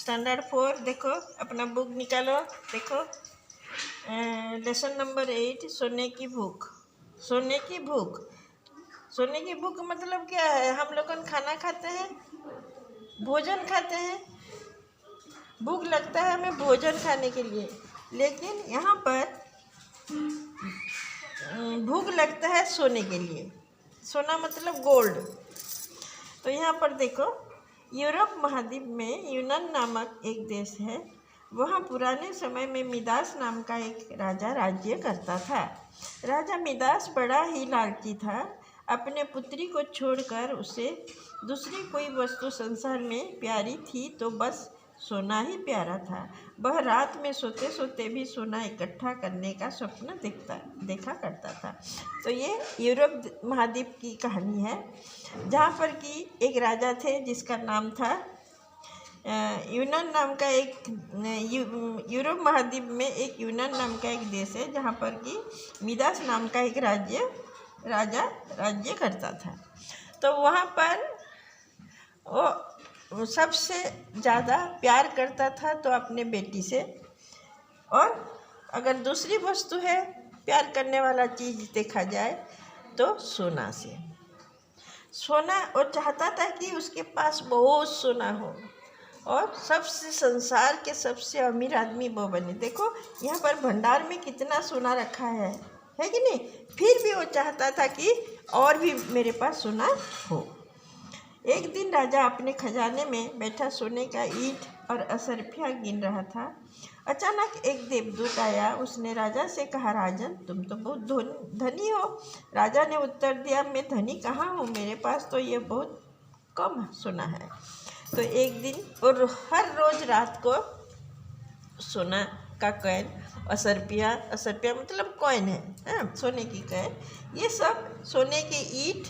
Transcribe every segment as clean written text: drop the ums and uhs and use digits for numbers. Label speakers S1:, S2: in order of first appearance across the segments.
S1: Standard 4 देखो, अपना book निकालो, देखो लेसन नंबर 8 सोने की भूख। सोने की भूख, सोने की भूख मतलब क्या है? हम लोग खाना खाते हैं, भोजन खाते हैं, भूख लगता है हमें भोजन खाने के लिए, लेकिन यहाँ पर भूख लगता है सोने के लिए। सोना मतलब गोल्ड। तो यहाँ पर देखो, यूरोप महाद्वीप में यूनान नामक एक देश है। वहाँ पुराने समय में मिदास नाम का एक राजा राज्य करता था। राजा मिदास बड़ा ही लालची था। अपने पुत्री को छोड़कर उसे दूसरी कोई वस्तु संसार में प्यारी थी तो बस सोना ही प्यारा था। वह रात में सोते सोते भी सोना इकट्ठा करने का स्वप्न देखा करता था। तो ये यूरोप महाद्वीप की कहानी है, जहाँ पर कि एक राजा थे जिसका नाम था यूनान नाम का एक यूरोप महाद्वीप में एक यूनान नाम का एक देश है, जहाँ पर कि मिदास नाम का एक राजा राज्य करता था। तो वहाँ पर वो सबसे ज़्यादा प्यार करता था तो अपने बेटी से, और अगर दूसरी वस्तु है प्यार करने वाला चीज़ देखा जाए तो सोना से। सोना वो चाहता था कि उसके पास बहुत सोना हो और सबसे संसार के सबसे अमीर आदमी वो बने। देखो यहाँ पर भंडार में कितना सोना रखा है कि नहीं? फिर भी वो चाहता था कि और भी मेरे पास सोना हो। एक दिन राजा अपने खजाने में बैठा सोने का ईंट और असरफिया गिन रहा था। अचानक एक देवदूत आया। उसने राजा से कहा, राजन तुम तो बहुत धनी हो। राजा ने उत्तर दिया, मैं धनी कहाँ हूँ, मेरे पास तो ये बहुत कम सोना है। तो एक दिन और हर रोज रात को सोना का कॉइन, असरपिया मतलब कॉइन है, सोने की कॉइन, ये सब सोने के ईंट,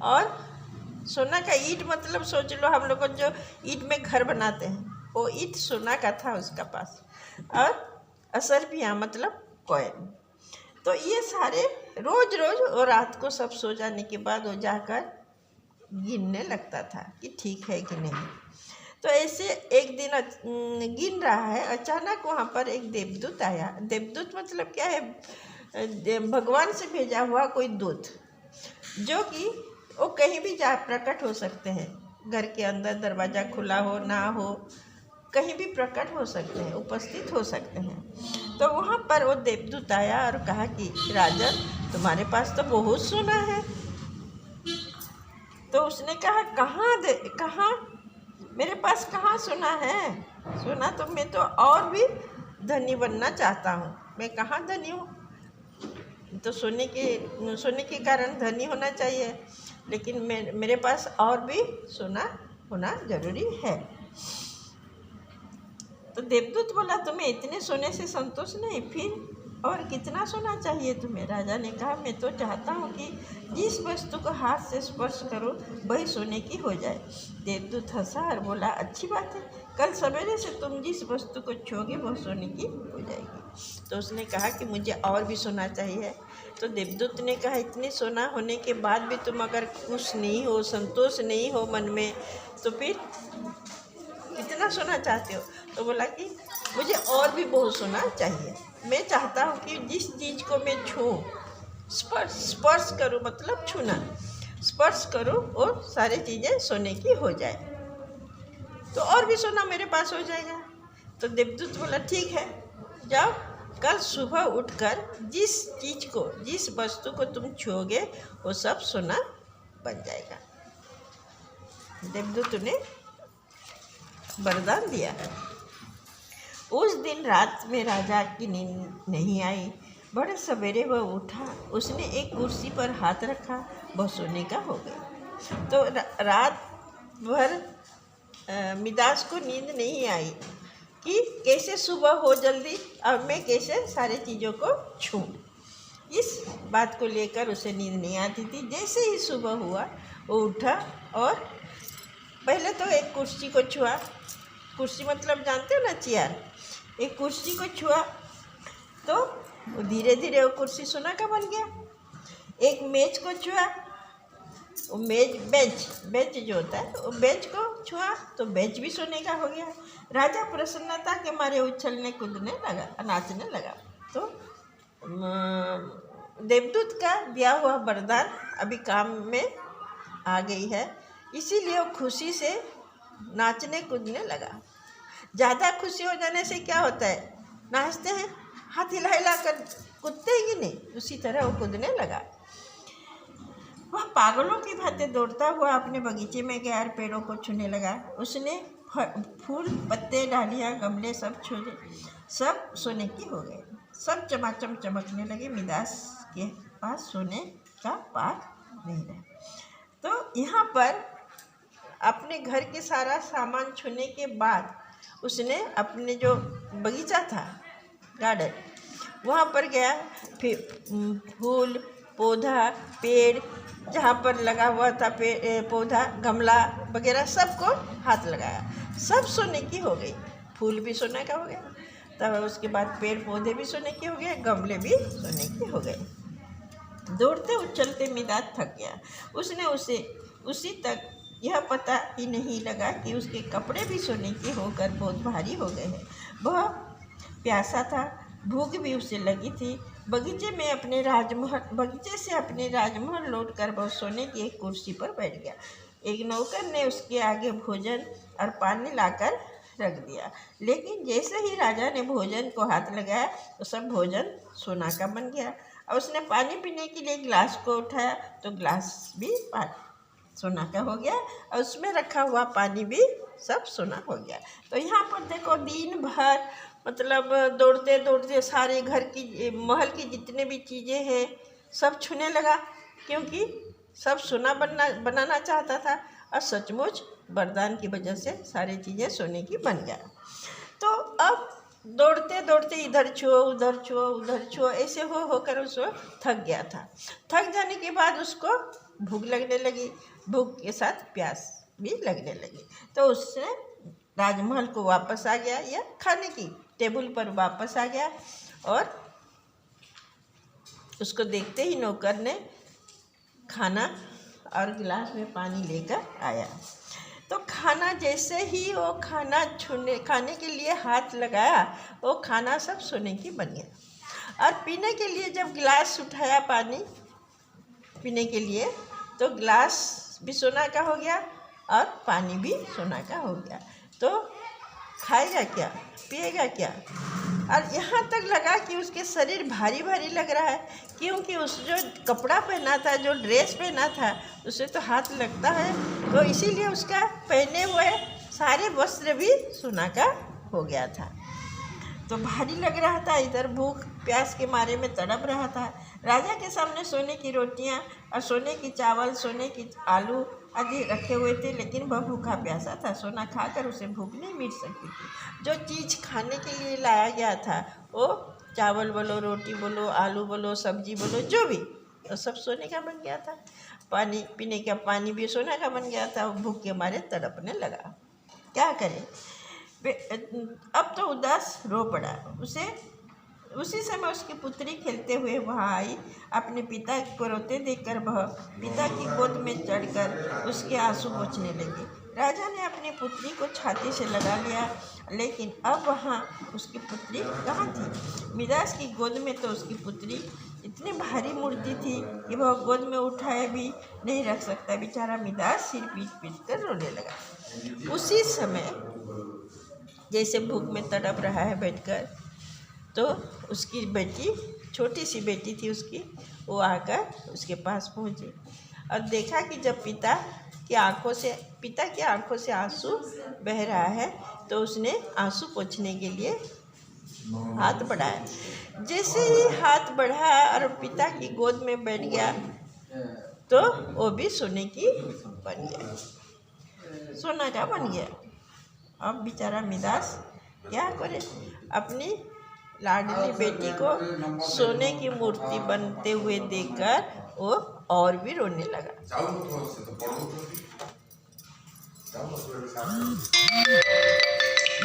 S1: और सोना का ईंट मतलब सोच लो हम लोग जो ईंट में घर बनाते हैं वो ईंट सोना का था उसका पास, और असरपिया मतलब कॉइन। तो ये सारे रोज रोज और रात को सब सो जाने के बाद वो जाकर गिनने लगता था कि ठीक है कि नहीं। तो ऐसे एक दिन गिन रहा है, अचानक वहाँ पर एक देवदूत आया। देवदूत मतलब क्या है? भगवान से भेजा हुआ कोई दूत, जो कि वो कहीं भी जा प्रकट हो सकते हैं। घर के अंदर दरवाज़ा खुला हो ना हो, कहीं भी प्रकट हो सकते हैं, उपस्थित हो सकते हैं। तो वहाँ पर वो देवदूत आया और कहा कि राजन तुम्हारे पास तो बहुत सोना है। तो उसने कहा, कहाँ मेरे पास कहाँ सोना है? सोना तो मैं तो और भी धनी बनना चाहता हूँ, मैं कहाँ धनी हूँ? तो सोने के कारण धनी होना चाहिए, लेकिन मेरे पास और भी सोना होना जरूरी है। तो देवदूत बोला, तुम्हें इतने सोने से संतोष नहीं, फिर और कितना सोना चाहिए तुम्हें? राजा ने कहा, मैं तो चाहता हूँ कि जिस वस्तु को हाथ से स्पर्श करो वही सोने की हो जाए। देवदूत हंसा और बोला, अच्छी बात है, कल सवेरे से तुम जिस वस्तु को छूओगे वह सोने की हो जाएगी। तो उसने कहा कि मुझे और भी सोना चाहिए। तो देवदूत ने कहा, इतने सोना होने के बाद भी तुम अगर खुश नहीं हो, संतोष नहीं हो मन में, तो फिर कितना सोना चाहते हो? तो बोला कि मुझे और भी बहुत सोना चाहिए। मैं चाहता हूँ कि जिस चीज़ को मैं छूँ, स्पर्श करूँ मतलब छूना, स्पर्श करूँ और सारी चीज़ें सोने की हो जाए, तो और भी सोना मेरे पास हो जाएगा। तो देवदूत बोला, ठीक है, जाओ कल सुबह उठकर जिस वस्तु को तुम छूओगे वो सब सोना बन जाएगा। देवदूत ने वरदान दिया है। उस दिन रात में राजा की नींद नहीं आई। बड़े सवेरे वह उठा, उसने एक कुर्सी पर हाथ रखा, वह सोने का हो गया। तो रात भर मिदास को नींद नहीं आई कि कैसे सुबह हो जल्दी, अब मैं कैसे सारे चीज़ों को छूं। इस बात को लेकर उसे नींद नहीं आती थी। जैसे ही सुबह हुआ वो उठा और पहले तो एक कुर्सी को छुआ। कुर्सी मतलब जानते हो ना, चेयर। एक कुर्सी को छुआ तो धीरे धीरे वो कुर्सी सोना का बन गया। एक मेज को छुआ, वो मेज बेंच जो होता है वो बेंच को छुआ तो बेंच भी सोने का हो गया। राजा प्रसन्नता के मारे उछलने कूदने लगा, नाचने लगा। तो देवदूत का दिया हुआ वरदान अभी काम में आ गई है, इसीलिए वो खुशी से नाचने कूदने लगा। ज़्यादा खुशी हो जाने से क्या होता है, नाचते हैं, हाथ हिला हिला कर कूदते ही नहीं, उसी तरह वो कूदने लगा। वह पागलों की भांति दौड़ता हुआ अपने बगीचे में गया और पेड़ों को छूने लगा। उसने फूल, पत्ते, डालियाँ, गमले सब छूए, सब सोने की हो गए, सब चमाचम चमकने लगे। मिदास के पास सोने का पार नहीं रहा। तो यहाँ पर अपने घर के सारा सामान छूने के बाद उसने अपने जो बगीचा था, गार्डन, वहाँ पर गया। फिर फूल, पौधा, पेड़ जहाँ पर लगा हुआ था, पौधा, गमला वगैरह सबको हाथ लगाया, सब सोने की हो गई। फूल भी सोने का हो गया, तब उसके बाद पेड़ पौधे भी सोने के हो गए, गमले भी सोने के हो गए। दौड़ते उछलते मिदास थक गया। उसने उसी तक यह पता ही नहीं लगा कि उसके कपड़े भी सोने के होकर बहुत भारी हो गए हैं। वह प्यासा था, भूख भी उसे लगी थी। बगीचे से अपने राजमहल लौटकर वह सोने की एक कुर्सी पर बैठ गया। एक नौकर ने उसके आगे भोजन और पानी लाकर रख दिया, लेकिन जैसे ही राजा ने भोजन को हाथ लगाया तो सब भोजन सोना का बन गया। और उसने पानी पीने के लिए गिलास को उठाया तो गिलास भी सोना का हो गया, और उसमें रखा हुआ पानी भी सब सोना हो गया। तो यहाँ पर देखो, दिन भर मतलब दौड़ते दौड़ते सारे घर की, महल की जितने भी चीज़ें हैं सब छूने लगा, क्योंकि सब सोना बनाना चाहता था। और सचमुच वरदान की वजह से सारी चीज़ें सोने की बन गया। तो अब दौड़ते दौड़ते इधर छुओ उधर छुओ उधर छुओ, ऐसे होकर उसको थक गया था। थक जाने के बाद उसको भूख लगने लगी, भूख के साथ प्यास भी लगने लगी। तो उसने राजमहल को वापस आ गया, या खाने की टेबल पर वापस आ गया, और उसको देखते ही नौकर ने खाना और गिलास में पानी लेकर आया। तो खाना, जैसे ही वो खाने के लिए हाथ लगाया, वो खाना सब सोने की बन गया। और पीने के लिए जब गिलास उठाया पानी पीने के लिए, तो गिलास भी सोना का हो गया और पानी भी सोना का हो गया। तो खाएगा क्या, पिएगा क्या? और यहाँ तक लगा कि उसके शरीर भारी भारी लग रहा है, क्योंकि उस जो कपड़ा पहना था, जो ड्रेस पहना था, उसे तो हाथ लगता है, तो इसीलिए उसका पहने हुए सारे वस्त्र भी सोना का हो गया था। तो भारी लग रहा था, इधर भूख प्यास के मारे में तड़प रहा था। राजा के सामने सोने की रोटियां और सोने की चावल, सोने की आलू आदि रखे हुए थे, लेकिन वह भूखा प्यासा था। सोना खाकर उसे भूख नहीं मिट सकती थी। जो चीज़ खाने के लिए लाया गया था, वो चावल बोलो, रोटी बोलो, आलू बोलो, सब्जी बोलो, जो भी, तो सब सोने का बन गया था। पानी पीने का पानी भी सोने का बन गया था। भूख के मारे तड़पने लगा। क्या करे? अब तो उदास रो पड़ा। उसी समय उसकी पुत्री खेलते हुए वहाँ आई। अपने पिता को रोते देखकर वह पिता की गोद में चढ़कर उसके आंसू पोंछने लगी। राजा ने अपनी पुत्री को छाती से लगा लिया, लेकिन अब वहाँ उसकी पुत्री कहाँ थी? मिदास की गोद में तो उसकी पुत्री इतनी भारी मूर्ति थी कि वह गोद में उठाए भी नहीं रख सकता। बेचारा मिदास सिर पीट कर रोने लगा। उसी समय जैसे भूख में तड़प रहा है बैठकर, तो उसकी बेटी, छोटी सी बेटी थी उसकी, वो आकर उसके पास पहुंची और देखा कि जब पिता की आंखों से आंसू बह रहा है, तो उसने आंसू पोंछने के लिए हाथ बढ़ाया। जैसे ही हाथ बढ़ाया और पिता की गोद में बैठ गया, तो वो भी सोने की बन गया, सोना का बन गया। अब बेचारा मिदास क्या करे? अपनी लाडली बेटी को सोने की मूर्ति बनते हुए देखकर वो और भी रोने लगा।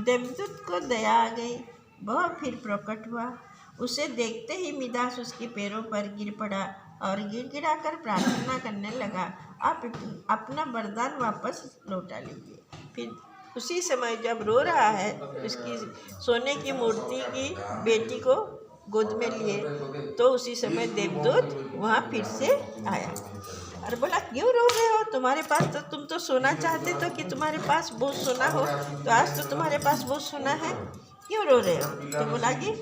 S1: देवदूत को दया आ गई, वह फिर प्रकट हुआ। उसे देखते ही मिदास उसके पैरों पर गिर पड़ा और गिड़गिड़ा कर प्रार्थना करने लगा, आप अपना वरदान वापस लौटा लीजिए। फिर उसी समय जब रो रहा है, उसकी सोने की मूर्ति की बेटी को गोद में लिए, तो उसी समय देवदूत वहाँ फिर से आया और बोला, क्यों रो रहे हो? तुम्हारे पास तो, तुम तो सोना चाहते तो कि तुम्हारे पास बहुत सोना हो, तो आज तो तुम्हारे पास बहुत सोना है, क्यों रो रहे हो? तो बोला कि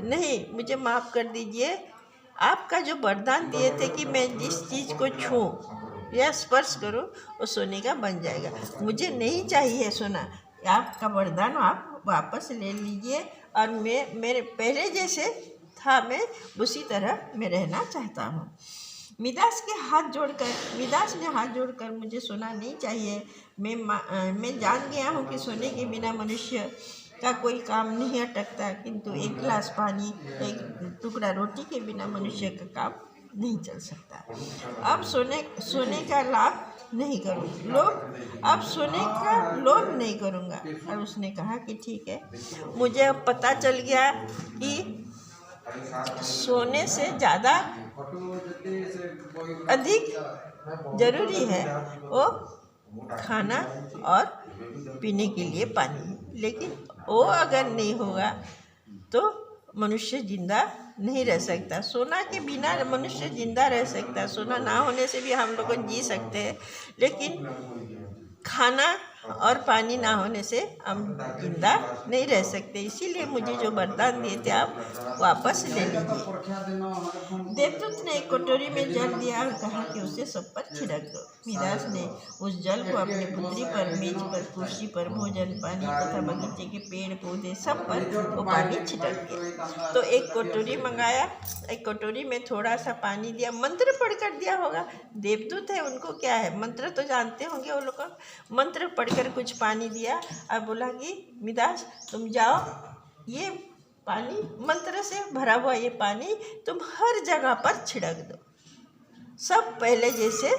S1: नहीं, मुझे माफ़ कर दीजिए, आपका जो वरदान दिए थे कि मैं जिस चीज़ को छूँ या स्पर्श करूँ वो सोने का बन जाएगा, मुझे नहीं चाहिए सोना, आपका वरदान आप वापस ले लीजिए और मेरे पहले जैसे था मैं उसी तरह मैं रहना चाहता हूँ। मिदास ने हाथ जोड़कर मुझे सोना नहीं चाहिए, मैं जान गया हूँ कि सोने के बिना मनुष्य का कोई काम नहीं अटकता, किंतु एक गिलास पानी, एक टुकड़ा रोटी के बिना मनुष्य का काम नहीं चल सकता। अब सोने का लाभ नहीं करूँ अब सोने का लोभ नहीं करूँगा। और उसने कहा कि ठीक है, मुझे अब पता चल गया कि सोने से ज़्यादा अधिक जरूरी है वो खाना और पीने के लिए पानी, लेकिन वो अगर नहीं होगा तो मनुष्य जिंदा नहीं रह सकता। सोना के बिना मनुष्य जिंदा रह सकता, सोना ना होने से भी हम लोग जी सकते हैं, लेकिन खाना और पानी ना होने से हम जिंदा नहीं रह सकते। इसीलिए मुझे जो वरदान दिए थे आप वापस ले लीजिए। देवदूत ने एक कटोरी में जल दिया और कहा कि उसे सब पर छिड़क दो। मिदास ने उस जल को अपनी पुतली पर, मेज पर, कुर्सी पर, भोजन पानी तथा बगीचे के पेड़ पौधे सब पर वो पानी छिड़क दिया। तो एक कटोरी मंगाया, एक कटोरी में थोड़ा सा पानी दिया, मंत्र पढ़कर दिया होगा, देवदूत है उनको क्या है, मंत्र तो जानते होंगे वो लोग। मंत्र पढ़कर कुछ पानी दिया और बोला कि मिदास तुम जाओ, ये पानी मंत्र से भरा हुआ ये पानी तुम हर जगह पर छिड़क दो, सब पहले जैसे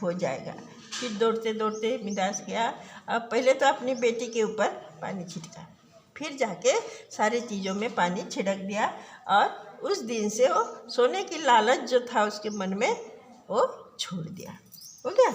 S1: हो जाएगा। फिर दौड़ते दौड़ते मिदास गया, अब पहले तो अपनी बेटी के ऊपर पानी छिड़का, फिर जाके सारी चीज़ों में पानी छिड़क दिया, और उस दिन से वो सोने की लालच जो था उसके मन में वो छोड़ दिया। हो गया।